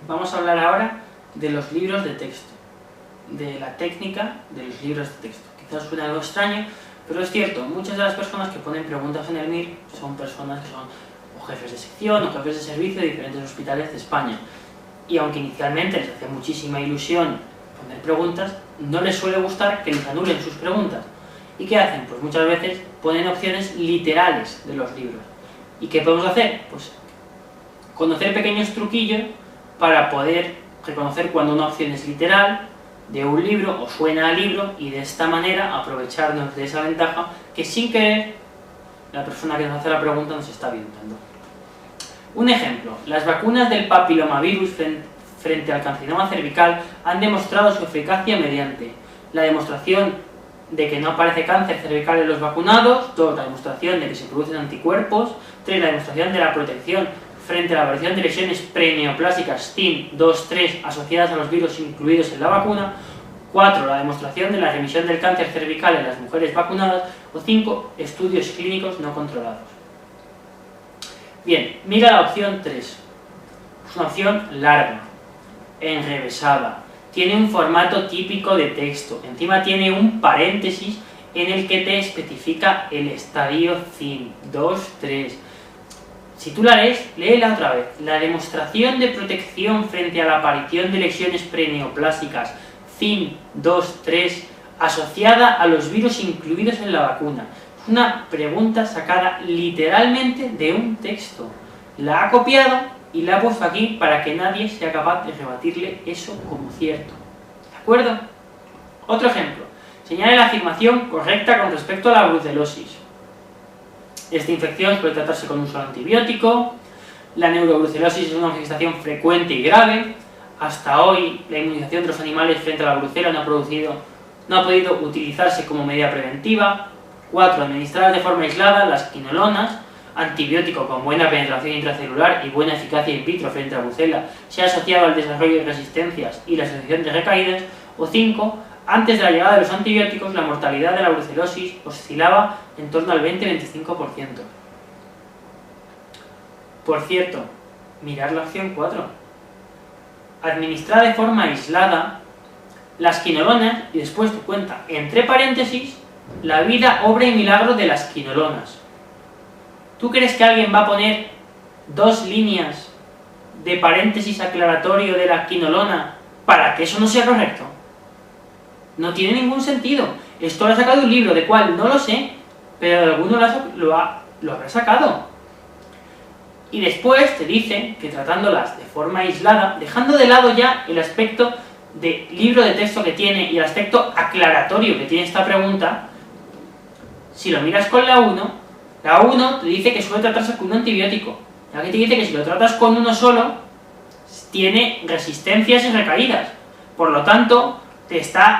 Vamos a hablar ahora de los libros de texto, de la técnica de los libros de texto. Quizás suene algo extraño, pero es cierto, muchas de las personas que ponen preguntas en el MIR son personas que son o jefes de sección o jefes de servicio de diferentes hospitales de España. Y aunque inicialmente les hace muchísima ilusión poner preguntas, no les suele gustar que les anulen sus preguntas. ¿Y qué hacen? Pues muchas veces ponen opciones literales de los libros. ¿Y qué podemos hacer? Pues conocer pequeños truquillos para poder reconocer cuando una opción es literal de un libro o suena a libro, y de esta manera aprovecharnos de esa ventaja que sin querer la persona que nos hace la pregunta nos está viendo. Un ejemplo: las vacunas del papilomavirus frente al carcinoma cervical han demostrado su eficacia mediante la demostración de que no aparece cáncer cervical en los vacunados, 2. La demostración de que se producen anticuerpos, 3. La demostración de la protección frente a la aparición de lesiones preneoplásicas CIN 2-3 asociadas a los virus incluidos en la vacuna, 4. La demostración de la remisión del cáncer cervical en las mujeres vacunadas, o 5. Estudios clínicos no controlados. Bien, mira la opción 3. Es una opción larga, enrevesada, tiene un formato típico de texto, encima tiene un paréntesis en el que te especifica el estadio CIN 2-3. Si tú la lees, léela otra vez. La demostración de protección frente a la aparición de lesiones preneoplásicas CIN 2-3 asociada a los virus incluidos en la vacuna. Es una pregunta sacada literalmente de un texto. La ha copiado y la ha puesto aquí para que nadie sea capaz de rebatirle eso como cierto. ¿De acuerdo? Otro ejemplo. Señale la afirmación correcta con respecto a la brucelosis. Esta infección puede tratarse con un solo antibiótico. La neurobrucelosis es una manifestación frecuente y grave. Hasta hoy, la inmunización de los animales frente a la brucela no ha podido utilizarse como medida preventiva. 4. Administradas de forma aislada, las quinolonas, antibiótico con buena penetración intracelular y buena eficacia in vitro frente a brucela, se ha asociado al desarrollo de resistencias y la asociación de recaídas. O 5. Antes de la llegada de los antibióticos, la mortalidad de la brucelosis oscilaba en torno al 20-25%. Por cierto, mirad la opción 4. Administrada de forma aislada, las quinolonas, y después te cuenta, entre paréntesis, la vida, obra y milagro de las quinolonas. ¿Tú crees que alguien va a poner 2 líneas de paréntesis aclaratorio de la quinolona para que eso no sea correcto? No tiene ningún sentido. Esto lo ha sacado de un libro, de cual no lo sé, pero de alguno lo habrá sacado. Y después te dice que tratándolas de forma aislada, dejando de lado ya el aspecto de libro de texto que tiene y el aspecto aclaratorio que tiene esta pregunta, si lo miras con la 1 te dice que suele tratarse con un antibiótico. La que te dice que si lo tratas con uno solo, tiene resistencias y recaídas. Por lo tanto,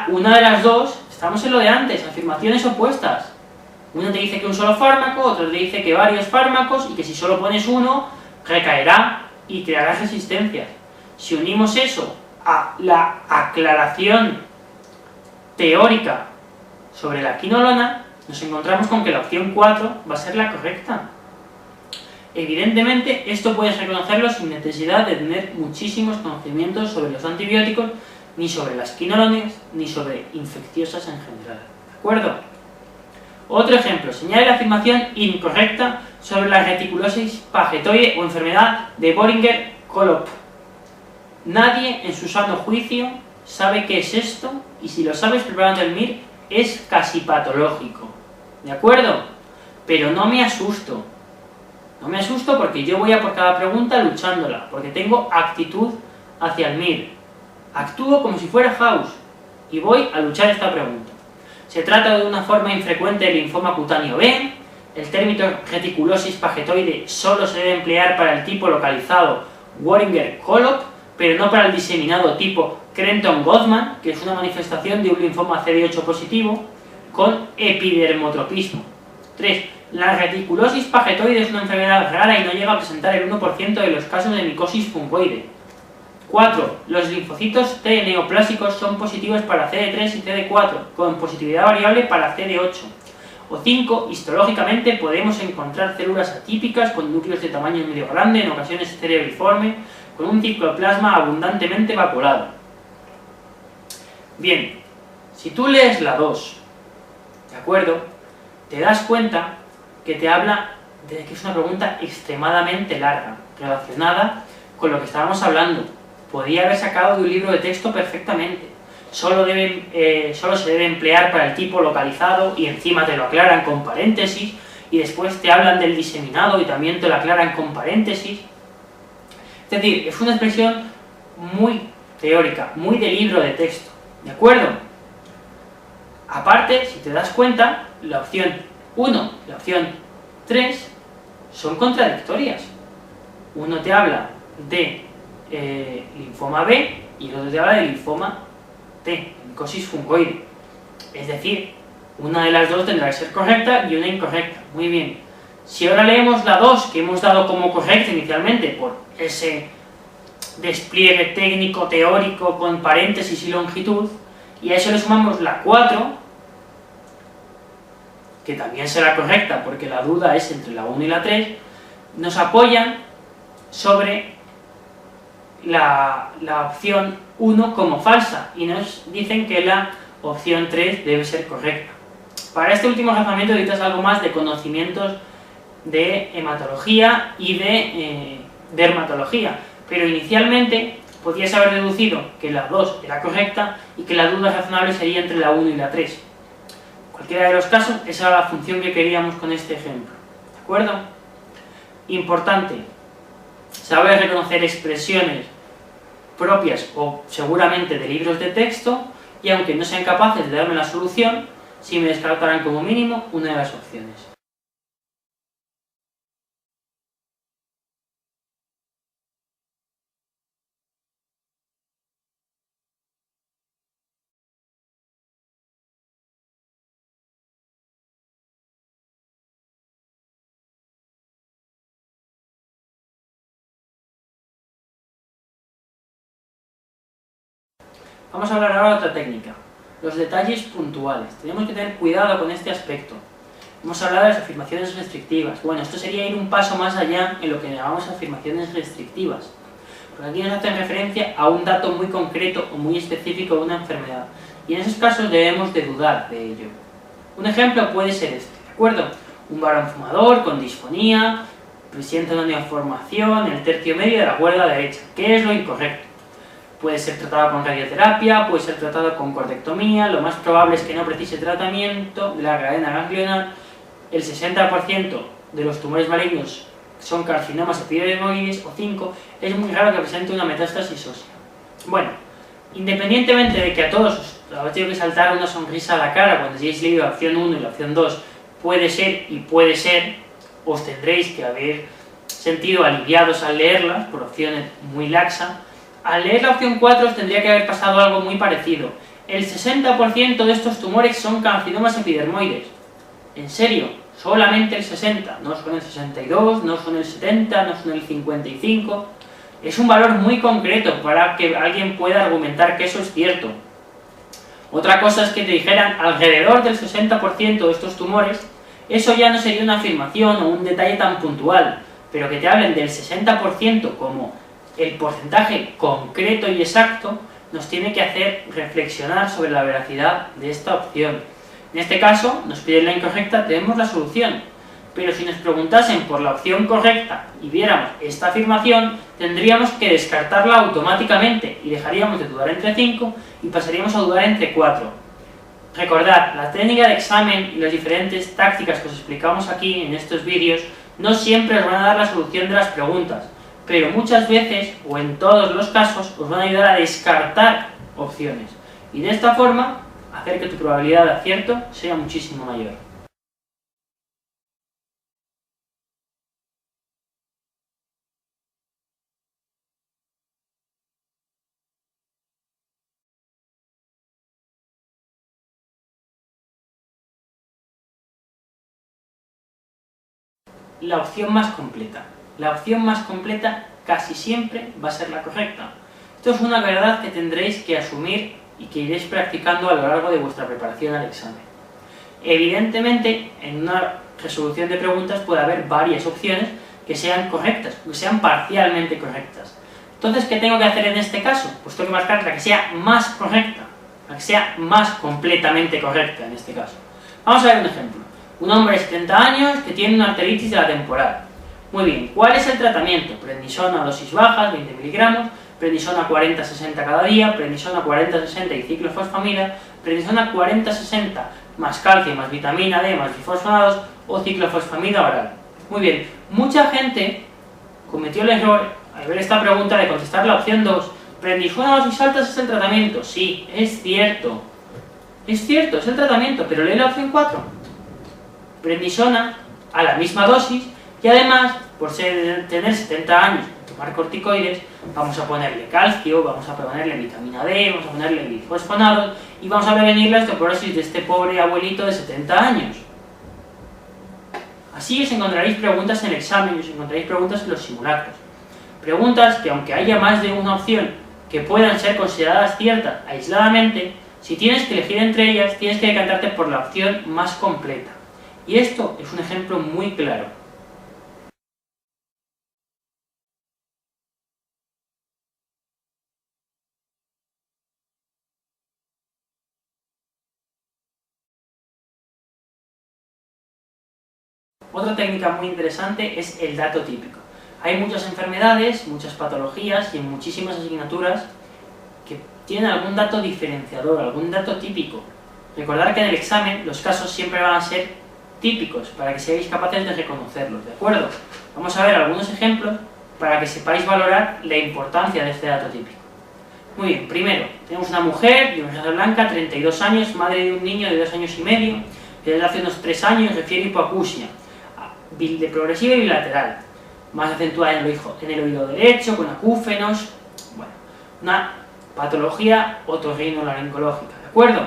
una de las dos, estamos en lo de antes, afirmaciones opuestas. Uno te dice que un solo fármaco, otro te dice que varios fármacos, y que si solo pones uno, recaerá y creará resistencias. Si unimos eso a la aclaración teórica sobre la quinolona, nos encontramos con que la opción 4 va a ser la correcta. Evidentemente, esto puedes reconocerlo sin necesidad de tener muchísimos conocimientos sobre los antibióticos, ni sobre las quinolonas, ni sobre infecciosas en general. ¿De acuerdo? Otro ejemplo. Señale la afirmación incorrecta sobre la reticulosis pagetoide o enfermedad de Boehringer-Kohlhoff. Nadie en su sano juicio sabe qué es esto, y si lo sabes preparando el MIR, es casi patológico. ¿De acuerdo? Pero no me asusto. No me asusto porque yo voy a por cada pregunta luchándola, porque tengo actitud hacia el MIR. Actúo como si fuera House y voy a luchar esta pregunta. Se trata de una forma infrecuente de linfoma cutáneo B. El término reticulosis pagetoide solo se debe emplear para el tipo localizado Boehringer-Kohlhoff, pero no para el diseminado tipo Crenton-Gothman, que es una manifestación de un linfoma CD8 positivo con epidermotropismo. 3. La reticulosis pagetoide es una enfermedad rara y no llega a presentar el 1% de los casos de micosis fungoide. 4. Los linfocitos T neoplásicos son positivos para CD3 y CD4, con positividad variable para CD8. O 5. Histológicamente podemos encontrar células atípicas con núcleos de tamaño medio grande, en ocasiones cerebriforme, con un cicloplasma abundantemente vaporado. Bien, si tú lees la 2, ¿de acuerdo?, te das cuenta que te habla de que es una pregunta extremadamente larga, relacionada con lo que estábamos hablando. Podría haber sacado de un libro de texto perfectamente. Solo se debe emplear para el tipo localizado y encima te lo aclaran con paréntesis, y después te hablan del diseminado y también te lo aclaran con paréntesis. Es decir, es una expresión muy teórica, muy de libro de texto, ¿de acuerdo? Aparte, si te das cuenta, la opción 1 y la opción 3 son contradictorias. Uno te habla de linfoma B y el otro te habla de linfoma T, micosis fungoide. Es decir, una de las dos tendrá que ser correcta y una incorrecta. Muy bien. Si ahora leemos la 2, que hemos dado como correcta inicialmente por ese despliegue técnico teórico con paréntesis y longitud, y a eso le sumamos la 4, que también será correcta porque la duda es entre la 1 y la 3, nos apoyan sobre la opción 1 como falsa y nos dicen que la opción 3 debe ser correcta. Para este último razonamiento necesitas algo más de conocimientos de hematología y de dermatología, pero inicialmente podías haber deducido que la 2 era correcta y que la duda razonable sería entre la 1 y la 3. En cualquiera de los casos, esa era la función que queríamos con este ejemplo. ¿De acuerdo? Importante, saber reconocer expresiones propias o seguramente de libros de texto, y aunque no sean capaces de darme la solución, sí me descartarán como mínimo una de las opciones. Vamos a hablar ahora de otra técnica, los detalles puntuales. Tenemos que tener cuidado con este aspecto. Hemos hablado de las afirmaciones restrictivas. Bueno, esto sería ir un paso más allá en lo que llamamos afirmaciones restrictivas. Porque aquí nos hacen referencia a un dato muy concreto o muy específico de una enfermedad. Y en esos casos debemos de dudar de ello. Un ejemplo puede ser este, ¿de acuerdo? Un varón fumador con disfonía, presenta una neoformación en el tercio medio de la cuerda derecha. ¿Qué es lo incorrecto? Puede ser tratado con radioterapia, puede ser tratado con cordectomía, lo más probable es que no precise tratamiento de la cadena ganglionar. El 60% de los tumores malignos son carcinomas epidermoides, o 5, es muy raro que presente una metástasis ósea. Bueno, independientemente de que a todos os habéis tenido que saltar una sonrisa a la cara cuando hayáis leído la opción 1 y la opción 2, puede ser y puede ser, os tendréis que haber sentido aliviados al leerlas, por opciones muy laxa. Al leer la opción 4 os tendría que haber pasado algo muy parecido. El 60% de estos tumores son carcinomas epidermoides. En serio, solamente el 60, no son el 62, no son el 70, no son el 55. Es un valor muy concreto para que alguien pueda argumentar que eso es cierto. Otra cosa es que te dijeran alrededor del 60% de estos tumores, eso ya no sería una afirmación o un detalle tan puntual, pero que te hablen del 60% como el porcentaje concreto y exacto, nos tiene que hacer reflexionar sobre la veracidad de esta opción. En este caso, nos piden la incorrecta, tenemos la solución, pero si nos preguntasen por la opción correcta y viéramos esta afirmación, tendríamos que descartarla automáticamente y dejaríamos de dudar entre 5 y pasaríamos a dudar entre 4. Recordad, la técnica de examen y las diferentes tácticas que os explicamos aquí en estos vídeos no siempre os van a dar la solución de las preguntas, pero muchas veces, o en todos los casos, os van a ayudar a descartar opciones, y de esta forma hacer que tu probabilidad de acierto sea muchísimo mayor. La opción más completa. La opción más completa casi siempre va a ser la correcta. Esto es una verdad que tendréis que asumir y que iréis practicando a lo largo de vuestra preparación al examen. Evidentemente, en una resolución de preguntas puede haber varias opciones que sean correctas, que sean parcialmente correctas. Entonces, ¿qué tengo que hacer en este caso? Pues tengo que marcar la que sea más correcta, la que sea más completamente correcta en este caso. Vamos a ver un ejemplo. Un hombre de 70 años que tiene una arteritis de la temporal. Muy bien, ¿cuál es el tratamiento? Prednisona a dosis bajas, 20 miligramos, prednisona 40-60 cada día, prednisona 40-60 y ciclofosfamida, prednisona 40-60 más calcio, más vitamina D, más bifosfonados o ciclofosfamida oral. Muy bien, mucha gente cometió el error al ver esta pregunta de contestar la opción 2. ¿Prednisona a dosis altas es el tratamiento? Sí, es cierto. Es cierto, es el tratamiento, pero lee la opción 4. Prednisona a la misma dosis y además, por tener 70 años y tomar corticoides, vamos a ponerle calcio, vamos a ponerle vitamina D, vamos a ponerle bifosfonados y vamos a prevenir la osteoporosis de este pobre abuelito de 70 años. Así os encontraréis preguntas en el examen y os encontraréis preguntas en los simulacros. Preguntas que, aunque haya más de una opción que puedan ser consideradas ciertas aisladamente, si tienes que elegir entre ellas, tienes que decantarte por la opción más completa. Y esto es un ejemplo muy claro. Otra técnica muy interesante es el dato típico. Hay muchas enfermedades, muchas patologías y en muchísimas asignaturas que tienen algún dato diferenciador, algún dato típico. Recordad que en el examen los casos siempre van a ser típicos para que seáis capaces de reconocerlos, ¿de acuerdo? Vamos a ver algunos ejemplos para que sepáis valorar la importancia de este dato típico. Muy bien, primero, tenemos una mujer de raza blanca, 32 años, madre de un niño de 2 años y medio, que desde hace unos 3 años refiere hipoacusia, de progresiva y bilateral, más acentuada en el oído derecho, con acúfenos, bueno, una patología otorrinolaringológica, ¿de acuerdo?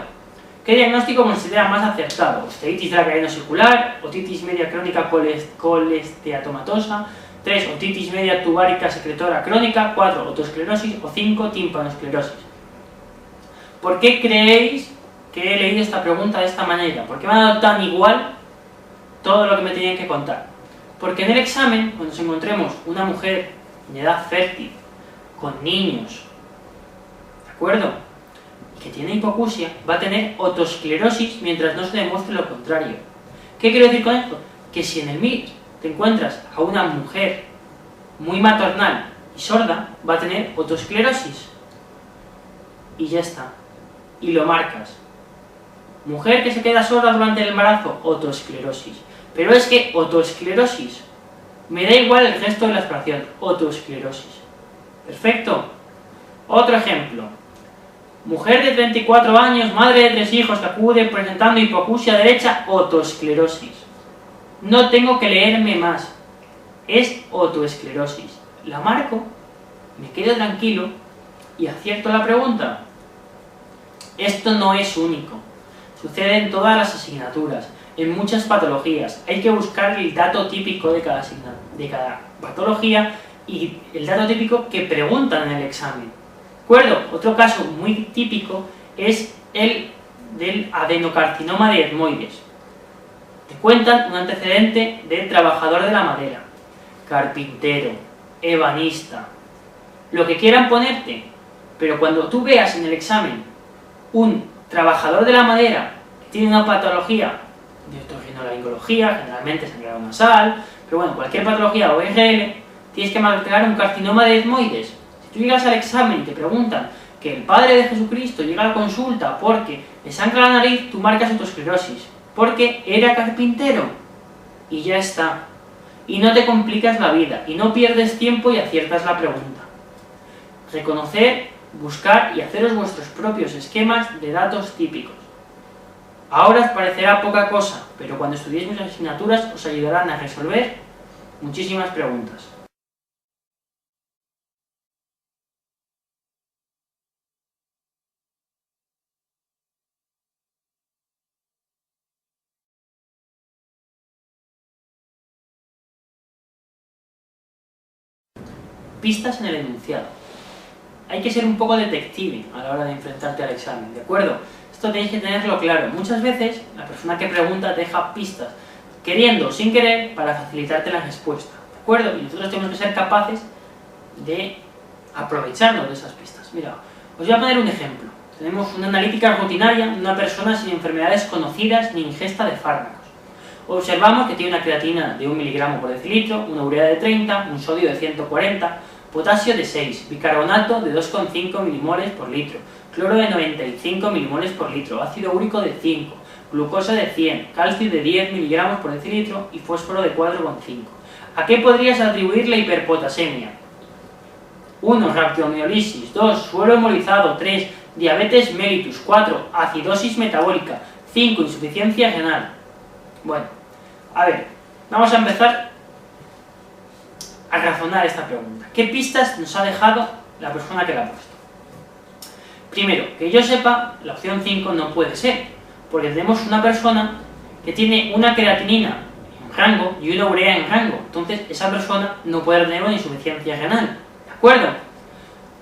¿Qué diagnóstico considera más acertado? Osteitis de la cadena circular, otitis media crónica colesteatomatosa, 3. Otitis media tubárica secretora crónica, 4. Otosclerosis o 5. Timpanoesclerosis. ¿Por qué creéis que he leído esta pregunta de esta manera? ¿Por qué me ha dado tan igual todo lo que me tenían que contar? Porque en el examen, cuando nos encontremos una mujer en edad fértil, con niños, ¿de acuerdo?, que tiene hipoacusia, va a tener otosclerosis mientras no se demuestre lo contrario. ¿Qué quiero decir con esto? Que si en el MIR te encuentras a una mujer muy maternal y sorda, va a tener otosclerosis. Y ya está. Y lo marcas. Mujer que se queda sorda durante el embarazo, otosclerosis. Pero es que otosclerosis, me da igual el resto de la expresión, otosclerosis. Perfecto. Otro ejemplo. Mujer de 34 años, madre de 3 hijos, que acude presentando hipoacusia derecha, otosclerosis. No tengo que leerme más. Es otoesclerosis. La marco, me quedo tranquilo y acierto la pregunta. Esto no es único. Sucede en todas las asignaturas, en muchas patologías. Hay que buscar el dato típico de cada patología y el dato típico que preguntan en el examen. ¿De acuerdo? Otro caso muy típico es el del adenocarcinoma de etmoides. Te cuentan un antecedente de trabajador de la madera, carpintero, ebanista, lo que quieran ponerte, pero cuando tú veas en el examen un trabajador de la madera que tiene una patología de otorrinolaringología, generalmente sangrado nasal, pero bueno, cualquier patología o RL, tienes que marcar un carcinoma de etmoides. Si tú llegas al examen y te preguntan que el Padre de Jesucristo llega a la consulta porque le sangra la nariz, tú marcas otosclerosis, porque era carpintero, y ya está. Y no te complicas la vida, y no pierdes tiempo y aciertas la pregunta. Reconocer, buscar y haceros vuestros propios esquemas de datos típicos. Ahora os parecerá poca cosa, pero cuando estudiéis muchas asignaturas os ayudarán a resolver muchísimas preguntas. Pistas en el enunciado. Hay que ser un poco detective a la hora de enfrentarte al examen, ¿de acuerdo? Esto tenéis que tenerlo claro. Muchas veces la persona que pregunta te deja pistas, queriendo o sin querer, para facilitarte la respuesta, ¿de acuerdo? Y nosotros tenemos que ser capaces de aprovecharnos de esas pistas. Mira, os voy a poner un ejemplo. Tenemos una analítica rutinaria de una persona sin enfermedades conocidas ni ingesta de fármacos. Observamos que tiene una creatina de 1 miligramo por decilitro, una urea de 30, un sodio de 140, potasio de 6, bicarbonato de 2,5 milimoles por litro, cloro de 95 milimoles por litro, ácido úrico de 5, glucosa de 100, calcio de 10 miligramos por decilitro y fósforo de 4,5. ¿A qué podrías atribuir la hiperpotasemia? 1. Rhabdomiolisis. 2. Suero hemolizado. 3. Diabetes mellitus. 4. Acidosis metabólica. 5. Insuficiencia renal. Bueno, a ver, vamos a empezar a razonar esta pregunta. ¿Qué pistas nos ha dejado la persona que la ha puesto? Primero, que yo sepa, la opción 5 no puede ser, porque tenemos una persona que tiene una creatinina en rango y una urea en rango, entonces esa persona no puede tener una insuficiencia renal, ¿de acuerdo?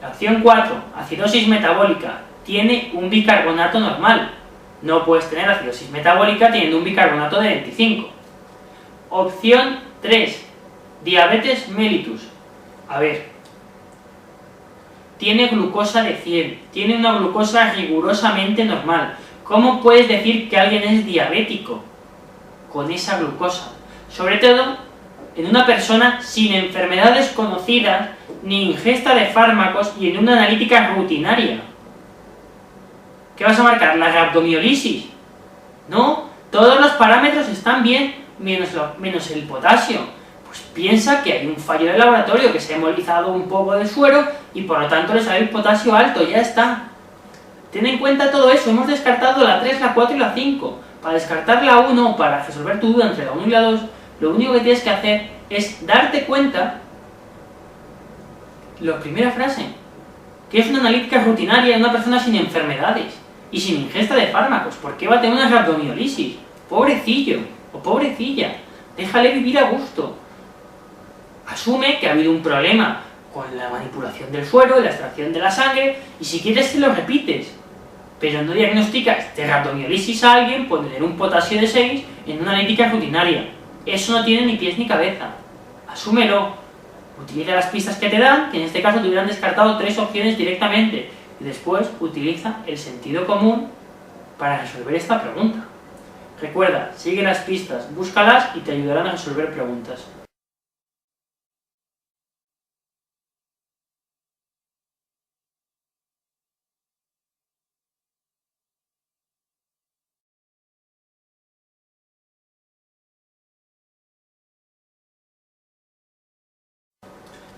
La opción 4, acidosis metabólica, tiene un bicarbonato normal, no puedes tener acidosis metabólica teniendo un bicarbonato de 25. Opción 3, diabetes mellitus, a ver, tiene glucosa de 100, tiene una glucosa rigurosamente normal. ¿Cómo puedes decir que alguien es diabético con esa glucosa? Sobre todo en una persona sin enfermedades conocidas, ni ingesta de fármacos y en una analítica rutinaria. ¿Qué vas a marcar? ¿La rhabdomiolisis? No, todos los parámetros están bien, menos el potasio. Pues piensa que hay un fallo de laboratorio, que se ha hemolizado un poco de suero y por lo tanto le sale el potasio alto, ya está. Ten en cuenta todo eso, hemos descartado la 3, la 4 y la 5. Para descartar la 1, para resolver tu duda entre la 1 y la 2, lo único que tienes que hacer es darte cuenta, la primera frase, que es una analítica rutinaria de una persona sin enfermedades y sin ingesta de fármacos. ¿Por qué va a tener una rhabdomiolisis? Pobrecillo o pobrecilla, déjale vivir a gusto. Asume que ha habido un problema con la manipulación del suero, la extracción de la sangre, y si quieres te lo repites, pero no diagnosticas de rhabdomiolisis a alguien por tener un potasio de 6 en una analítica rutinaria. Eso no tiene ni pies ni cabeza. Asúmelo. Utiliza las pistas que te dan, que en este caso te hubieran descartado 3 opciones directamente, y después utiliza el sentido común para resolver esta pregunta. Recuerda, sigue las pistas, búscalas y te ayudarán a resolver preguntas.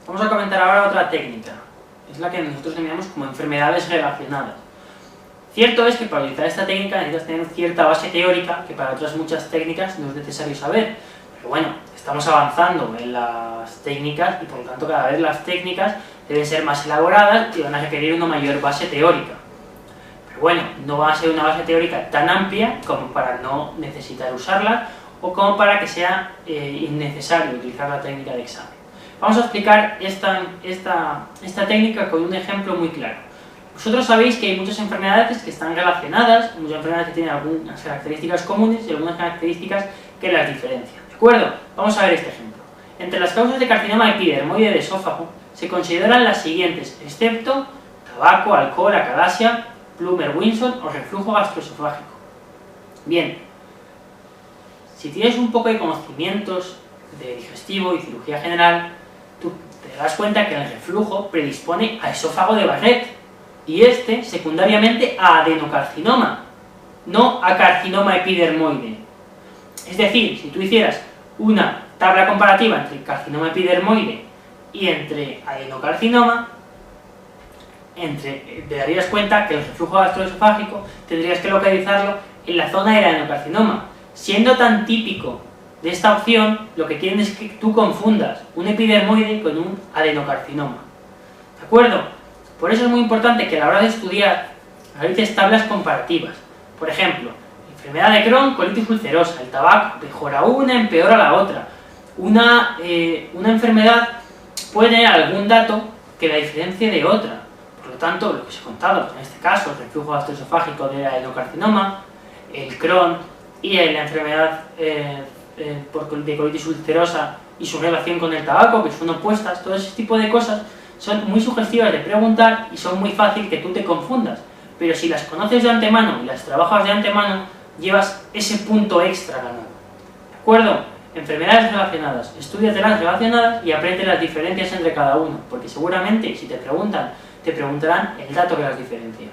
Vamos a comentar ahora otra técnica, es la que nosotros denominamos como enfermedades relacionadas. Cierto es que para utilizar esta técnica necesitas tener cierta base teórica, que para otras muchas técnicas no es necesario saber, pero bueno, estamos avanzando en las técnicas y por lo tanto cada vez las técnicas deben ser más elaboradas y van a requerir una mayor base teórica. Pero bueno, no va a ser una base teórica tan amplia como para no necesitar usarla o como para que sea innecesario utilizar la técnica de examen. Vamos a explicar esta técnica con un ejemplo muy claro. Vosotros sabéis que hay muchas enfermedades que están relacionadas, muchas enfermedades que tienen algunas características comunes y algunas características que las diferencian. ¿De acuerdo? Vamos a ver este ejemplo. Entre las causas de carcinoma epidermoide de esófago se consideran las siguientes, excepto tabaco, alcohol, acalasia, Plummer-Winson o reflujo gastroesofágico. Bien, si tienes un poco de conocimientos de digestivo y cirugía general, tú te das cuenta que el reflujo predispone a esófago de Barrett y este secundariamente a adenocarcinoma, no a carcinoma epidermoide. Es decir, si tú hicieras una tabla comparativa entre carcinoma epidermoide y entre adenocarcinoma, te darías cuenta que el reflujo gastroesofágico tendrías que localizarlo en la zona del adenocarcinoma. Siendo tan típico de esta opción, lo que quieren es que tú confundas un epidermoide con un adenocarcinoma. ¿De acuerdo? Por eso es muy importante que a la hora de estudiar realices tablas comparativas. Por ejemplo, enfermedad de Crohn, colitis ulcerosa, el tabaco mejora una, empeora la otra. Una enfermedad puede tener algún dato que la diferencie de otra. Por lo tanto, lo que os he contado, en este caso, el reflujo gastroesofágico del adenocarcinoma, el Crohn y la enfermedad de colitis ulcerosa y su relación con el tabaco, que son opuestas, todo ese tipo de cosas son muy sugestivas de preguntar y son muy fácil que tú te confundas, pero si las conoces de antemano y las trabajas de antemano, llevas ese punto extra ganado. ¿De acuerdo? Enfermedades relacionadas, estúdiate las relacionadas y aprende las diferencias entre cada uno, porque seguramente si te preguntan, te preguntarán el dato que las diferencia.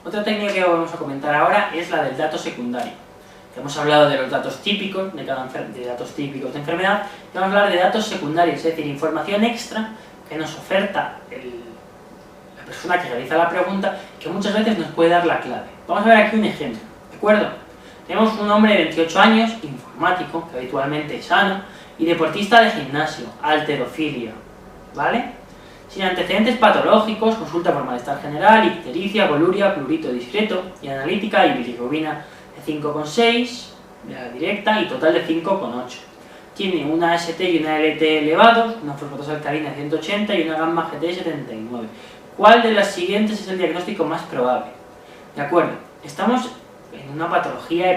Otra técnica que vamos a comentar ahora es la del dato secundario. Hemos hablado de los datos típicos de datos típicos de enfermedad, y vamos a hablar de datos secundarios, es decir, información extra que nos oferta la persona que realiza la pregunta, que muchas veces nos puede dar la clave. Vamos a ver aquí un ejemplo, ¿de acuerdo? Tenemos un hombre de 28 años, informático, que habitualmente es sano, y deportista de gimnasio, halterofilia, ¿vale? Sin antecedentes patológicos, consulta por malestar general, ictericia, goluria, prurito discreto y analítica y bilirrubina de 5,6, la directa, y total de 5,8. Tiene una AST y una LT elevados, una fosfatasa alcalina de 180 y una gamma GT de 79. ¿Cuál de las siguientes es el diagnóstico más probable? De acuerdo, estamos en una patología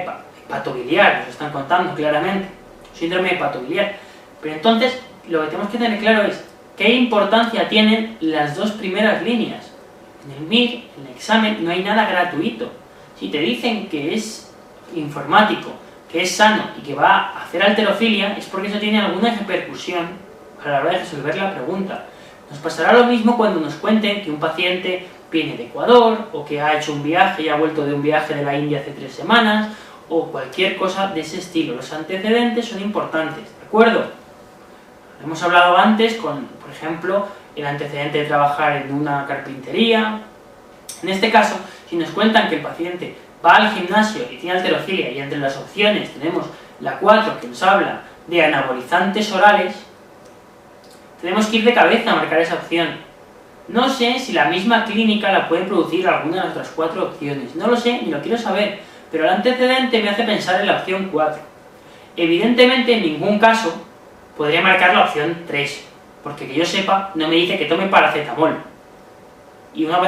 hepatobiliar, nos están contando claramente, síndrome hepatobiliar. Pero entonces, lo que tenemos que tener claro es ¿qué importancia tienen las dos primeras líneas? En el MIR, en el examen, no hay nada gratuito. Si te dicen que es informático, que es sano y que va a hacer halterofilia, es porque eso tiene alguna repercusión a la hora de resolver la pregunta. Nos pasará lo mismo cuando nos cuenten que un paciente viene de Ecuador, o que ha hecho un viaje y ha vuelto de un viaje de la India hace 3 semanas, o cualquier cosa de ese estilo. Los antecedentes son importantes, ¿de acuerdo? Hemos hablado antes con, por ejemplo, el antecedente de trabajar en una carpintería. En este caso, si nos cuentan que el paciente va al gimnasio y tiene halterofilia, y entre las opciones tenemos la 4 que nos habla de anabolizantes orales, tenemos que ir de cabeza a marcar esa opción. No sé si la misma clínica la puede producir alguna de las otras 4 opciones, no lo sé ni lo quiero saber, pero el antecedente me hace pensar en la opción 4. Evidentemente, en ningún caso podría marcar la opción 3, porque que yo sepa, no me dice que tome paracetamol. Y una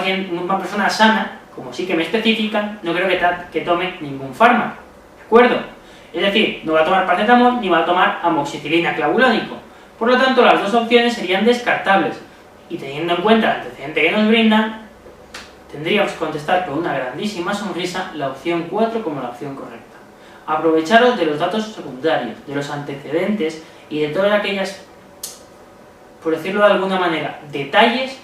persona sana, como sí que me especifican, no creo que tome ningún fármaco, ¿de acuerdo? Es decir, no va a tomar paracetamol ni va a tomar amoxicilina clavulónico. Por lo tanto, las dos opciones serían descartables, y teniendo en cuenta el antecedente que nos brindan, tendríamos que contestar con una grandísima sonrisa la opción 4 como la opción correcta. Aprovecharos de los datos secundarios, de los antecedentes y de todas aquellas, por decirlo de alguna manera, detalles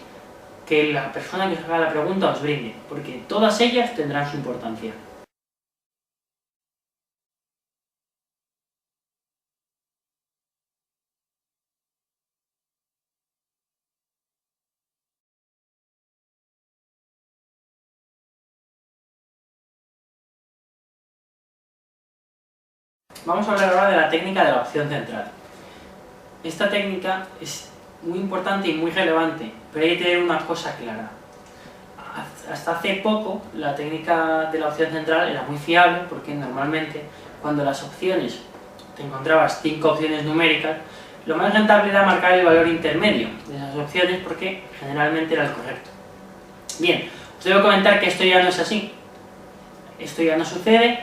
que la persona que os haga la pregunta os brinde, porque todas ellas tendrán su importancia. Vamos a hablar ahora de la técnica de la opción central. Esta técnica es muy importante y muy relevante, pero hay que tener una cosa clara. Hasta hace poco la técnica de la opción central era muy fiable, porque normalmente cuando las opciones, te encontrabas 5 opciones numéricas, lo más rentable era marcar el valor intermedio de esas opciones, porque generalmente era el correcto. Bien, os debo comentar que esto ya no es así. Esto ya no sucede,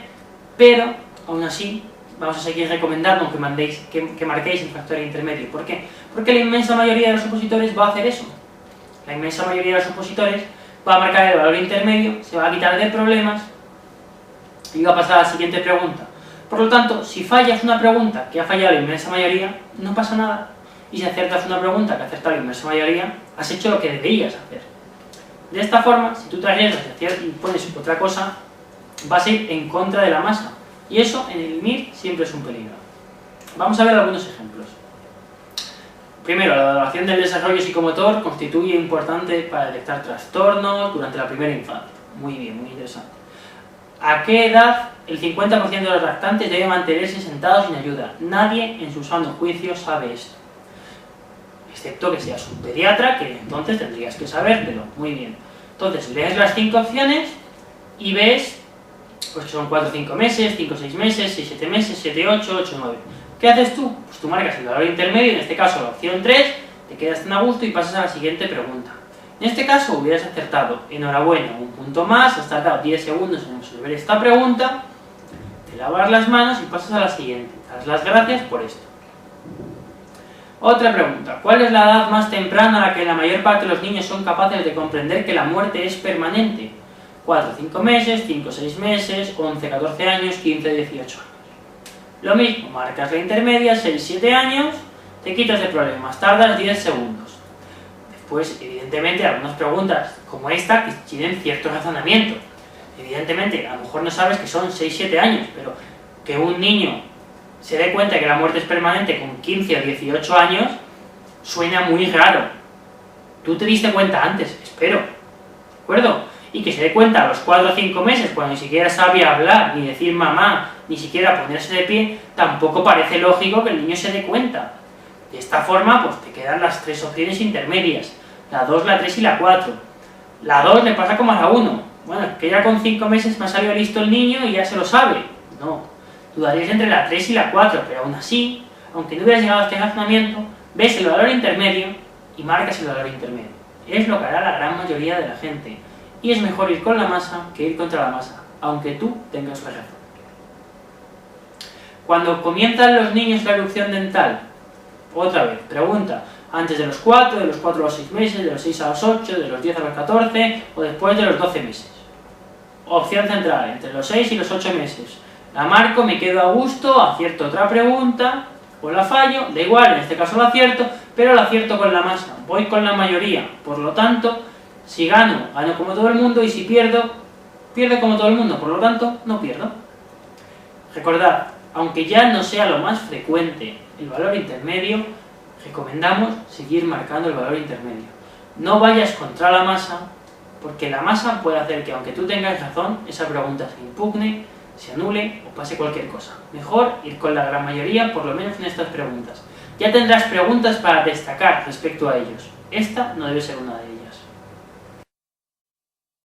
pero aún así vamos a seguir recomendando que marquéis el factor intermedio. ¿Por qué? Porque la inmensa mayoría de los opositores va a hacer eso. La inmensa mayoría de los opositores va a marcar el valor intermedio, se va a quitar de problemas y va a pasar a la siguiente pregunta. Por lo tanto, si fallas una pregunta que ha fallado la inmensa mayoría, no pasa nada. Y si aciertas una pregunta que ha acertado la inmensa mayoría, has hecho lo que deberías hacer. De esta forma, si tú te arriesgas y pones otra cosa, vas a ir en contra de la masa. Y eso en el MIR siempre es un peligro. Vamos a ver algunos ejemplos. Primero, la evaluación del desarrollo psicomotor constituye importante para detectar trastornos durante la primera infancia. Muy bien, muy interesante. ¿A qué edad el 50% de los lactantes debe mantenerse sentados sin ayuda? Nadie en su sano juicio sabe esto. Excepto que seas un pediatra, que entonces tendrías que sabértelo. Muy bien. Entonces, lees las 5 opciones y ves pues que son 4 o 5 meses, 5 o 6 meses, 6 7 meses, 7 8, 8 9. ¿Qué haces tú? Pues tú marcas el valor intermedio, en este caso la opción 3, te quedas tan a gusto y pasas a la siguiente pregunta. En este caso hubieras acertado, enhorabuena, un punto más, has tardado 10 segundos en resolver esta pregunta, te lavas las manos y pasas a la siguiente. Das las gracias por esto. Otra pregunta, ¿cuál es la edad más temprana a la que la mayor parte de los niños son capaces de comprender que la muerte es permanente? 4 o 5 meses, 5 o 6 meses, 11 14 años, 15 18 años. Lo mismo, marcas la intermedia, 6 7 años, te quitas de problemas, tardas 10 segundos. Después, evidentemente, algunas preguntas como esta que tienen cierto razonamiento. Evidentemente, a lo mejor no sabes que son 6 7 años, pero que un niño se dé cuenta que la muerte es permanente con 15 o 18 años, suena muy raro. Tú te diste cuenta antes, espero, ¿de acuerdo? Y que se dé cuenta a los 4 o 5 meses, cuando ni siquiera sabía hablar, ni decir mamá, ni siquiera ponerse de pie, tampoco parece lógico que el niño se dé cuenta. De esta forma, pues te quedan las 3 opciones intermedias, la 2, la 3 y la 4. La 2 le pasa como a la 1. Bueno, es que ya con 5 meses me ha salido listo el niño y ya se lo sabe. No, dudarías entre la 3 y la 4, pero aún así, aunque no hubieras llegado a este razonamiento, ves el valor intermedio y marcas el valor intermedio. Es lo que hará la gran mayoría de la gente. Y es mejor ir con la masa que ir contra la masa, aunque tú tengas la razón. Cuando comienzan los niños la erupción dental, otra vez, pregunta, antes de los 4, de los 4 a los 6 meses, de los 6 a los 8, de los 10 a los 14 o después de los 12 meses. Opción central, entre los 6 y los 8 meses. La marco, me quedo a gusto, acierto otra pregunta, o la fallo, da igual, en este caso lo acierto, pero lo acierto con la masa, voy con la mayoría, por lo tanto, si gano, gano como todo el mundo, y si pierdo, pierdo como todo el mundo, por lo tanto, no pierdo. Recordad, aunque ya no sea lo más frecuente el valor intermedio, recomendamos seguir marcando el valor intermedio. No vayas contra la masa, porque la masa puede hacer que, aunque tú tengas razón, esa pregunta se impugne, se anule o pase cualquier cosa. Mejor ir con la gran mayoría, por lo menos en estas preguntas. Ya tendrás preguntas para destacar respecto a ellos. Esta no debe ser una de ellas.